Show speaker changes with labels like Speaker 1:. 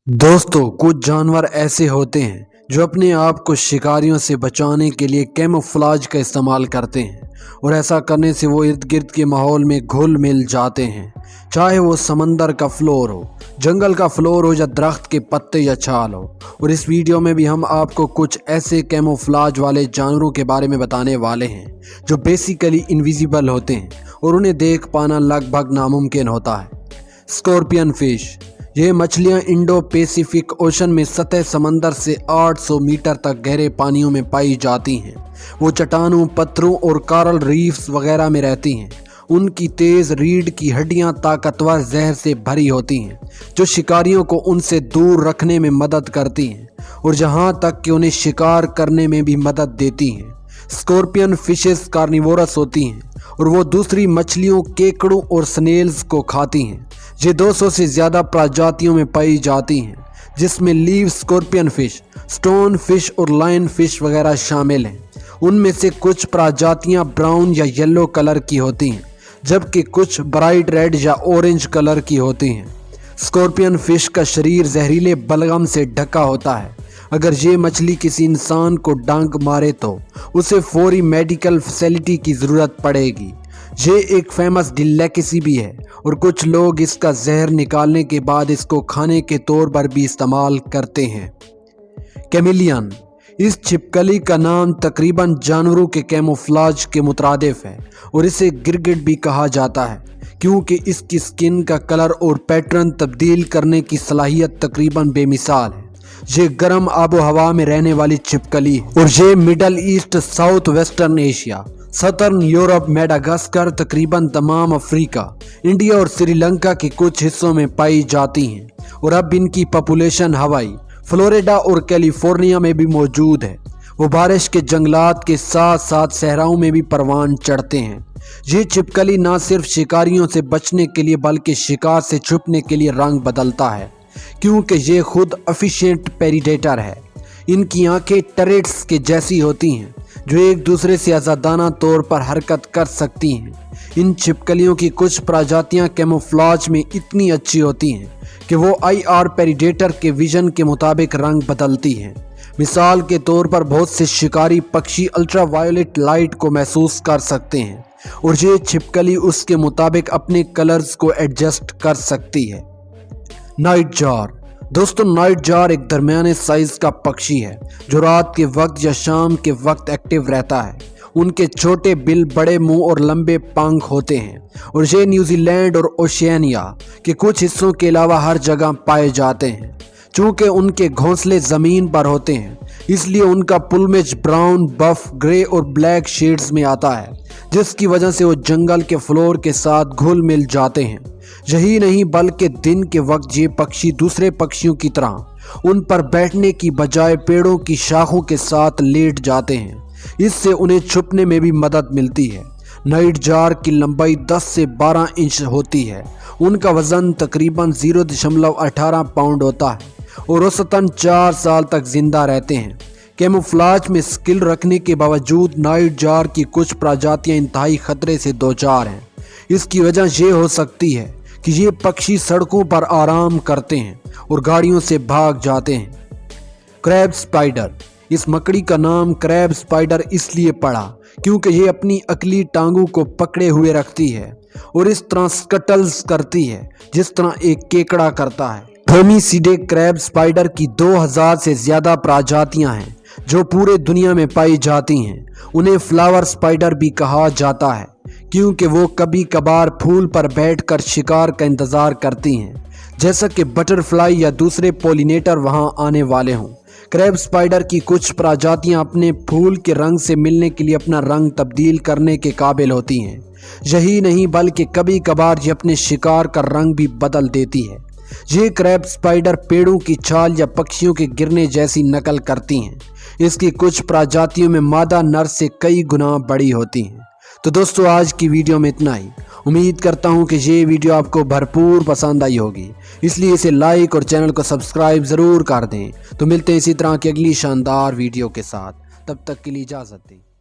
Speaker 1: दोस्तों, कुछ जानवर ऐसे होते हैं जो अपने आप को शिकारियों से बचाने के लिए कैमोफ्लेज का इस्तेमाल करते हैं और ऐसा करने से वो इर्द गिर्द के माहौल में घुल मिल जाते हैं। चाहे वो समंदर का फ्लोर हो, जंगल का फ्लोर हो या दरख्त के पत्ते या छाल हो। और इस वीडियो में भी हम आपको कुछ ऐसे कैमोफ्लेज वाले जानवरों के बारे में बताने वाले हैं जो बेसिकली इनविजिबल होते हैं और उन्हें देख पाना लगभग नामुमकिन होता है। स्कॉर्पियन फिश, ये मछलियाँ इंडो पैसिफिक ओशन में सतह समंदर से 800 मीटर तक गहरे पानियों में पाई जाती हैं। वो चट्टानों, पत्थरों और कोरल रीफ्स वगैरह में रहती हैं। उनकी तेज़ रीढ़ की हड्डियाँ ताकतवर जहर से भरी होती हैं जो शिकारियों को उनसे दूर रखने में मदद करती हैं और जहाँ तक कि उन्हें शिकार करने में भी मदद देती हैं। स्कॉर्पियन फिशेस कार्निवोरस होती हैं और वो दूसरी मछलियों, केकड़ों और स्नेल्स को खाती हैं। ये 200 से ज़्यादा प्रजातियों में पाई जाती हैं जिसमें leave scorpion fish, stone fish और लायन फिश वगैरह शामिल हैं। उनमें से कुछ प्रजातियां ब्राउन या येलो कलर की होती हैं जबकि कुछ ब्राइट रेड या ऑरेंज कलर की होती हैं। स्कॉर्पियन फिश का शरीर जहरीले बलगम से ढका होता है। अगर ये मछली किसी इंसान को डंक मारे तो उसे फौरी मेडिकल फैसिलिटी की ज़रूरत पड़ेगी। ये एक फेमस डिलीकेसी भी है और कुछ लोग इसका जहर निकालने के बाद इसको खाने के तौर पर भी इस्तेमाल करते हैं। कैमिलियन, इस छिपकली का नाम तकरीबन जानवरों के कैमोफ्लेज के मुतरादिफ है और इसे गिरगिट भी कहा जाता है क्योंकि इसकी स्किन का कलर और पैटर्न तब्दील करने की सलाहियत तकरीबन बेमिसाल है। ये गर्म आबो हवा में रहने वाली छिपकली है और ये middle east, south western Asia, southern Europe, Madagascar, तकरीबन तमाम अफ्रीका, इंडिया और श्रीलंका के कुछ हिस्सों में पाई जाती हैं और अब इनकी पॉपुलेशन हवाई, फ्लोरिडा और कैलिफोर्निया में भी मौजूद है। वो बारिश के जंगलात के साथ साथ सहराओं में भी परवान चढ़ते हैं। ये छिपकली न सिर्फ शिकारियों से बचने के लिए बल्कि शिकार से छुपने के लिए रंग बदलता है क्योंकि ये खुद एफिशिएंट प्रेडेटर है। इनकी आंखें टर्रेट्स के जैसी होती हैं जो एक दूसरे से आज़ादाना तौर पर हरकत कर सकती हैं। इन छिपकलियों की कुछ प्रजातियां कैमोफ्लेज में इतनी अच्छी होती हैं कि वो आईआर प्रेडेटर के विजन के मुताबिक रंग बदलती हैं। मिसाल के तौर पर बहुत से शिकारी पक्षी अल्ट्रावायलेट लाइट को महसूस कर सकते हैं और ये छिपकली उसके मुताबिक अपने कलर्स को एडजस्ट कर सकती है। नाइट जार, दोस्तों, नाइट जार एक दरमियाने साइज का पक्षी है जो रात के वक्त या शाम के वक्त एक्टिव रहता है। उनके छोटे बिल, बड़े मुंह और लंबे पंख होते हैं और ये न्यूजीलैंड और ओशियानिया के कुछ हिस्सों के अलावा हर जगह पाए जाते हैं। चूँकि उनके घोंसले ज़मीन पर होते हैं इसलिए उनका प्लूमेज ब्राउन, बफ, ग्रे और ब्लैक शेड्स में आता है जिसकी वजह से वो जंगल के फ्लोर के साथ घुल मिल जाते हैं। यही नहीं बल्कि दिन के वक्त ये पक्षी दूसरे पक्षियों की तरह उन पर बैठने की बजाय पेड़ों की शाखों के साथ लेट जाते हैं। इससे उन्हें छुपने में भी मदद मिलती है। नाइट जार की लंबाई 10 से 12 इंच होती है। उनका वजन तकरीबन 0.18 पाउंड होता है और औसतन 4 साल तक जिंदा रहते हैं। कैमोफ्लेज में स्किल रखने के बावजूद नाइट जार की कुछ प्रजातियां इंतहाई खतरे से दोचार हैं। इसकी वजह यह हो सकती है कि ये पक्षी सड़कों पर आराम करते हैं और गाड़ियों से भाग जाते हैं। क्रैब स्पाइडर, इस मकड़ी का नाम क्रैब स्पाइडर इसलिए पड़ा क्योंकि ये अपनी अकली टांगों को पकड़े हुए रखती है और इस तरह स्कटल्स करती है जिस तरह एक केकड़ा करता है। होमिसिडे क्रैब स्पाइडर की 2000 से ज़्यादा प्रजातियां हैं जो पूरे दुनिया में पाई जाती हैं। उन्हें फ्लावर स्पाइडर भी कहा जाता है क्योंकि वो कभी कभार फूल पर बैठकर शिकार का इंतज़ार करती हैं जैसा कि बटरफ्लाई या दूसरे पॉलिनेटर वहां आने वाले हों। क्रैब स्पाइडर की कुछ प्रजातियां अपने फूल के रंग से मिलने के लिए अपना रंग तब्दील करने के काबिल होती हैं। यही नहीं बल्कि कभी कभार ये अपने शिकार का रंग भी बदल देती है। ये क्रैब स्पाइडर पेड़ों की छाल या पक्षियों के गिरने जैसी नकल करती हैं। इसकी कुछ प्रजातियों में मादा नर से कई गुना बड़ी होती हैं। तो दोस्तों, आज की वीडियो में इतना ही। उम्मीद करता हूँ कि ये वीडियो आपको भरपूर पसंद आई होगी, इसलिए इसे लाइक और चैनल को सब्सक्राइब ज़रूर कर दें। तो मिलते हैं इसी तरह की अगली शानदार वीडियो के साथ। तब तक के लिए इजाज़त दें।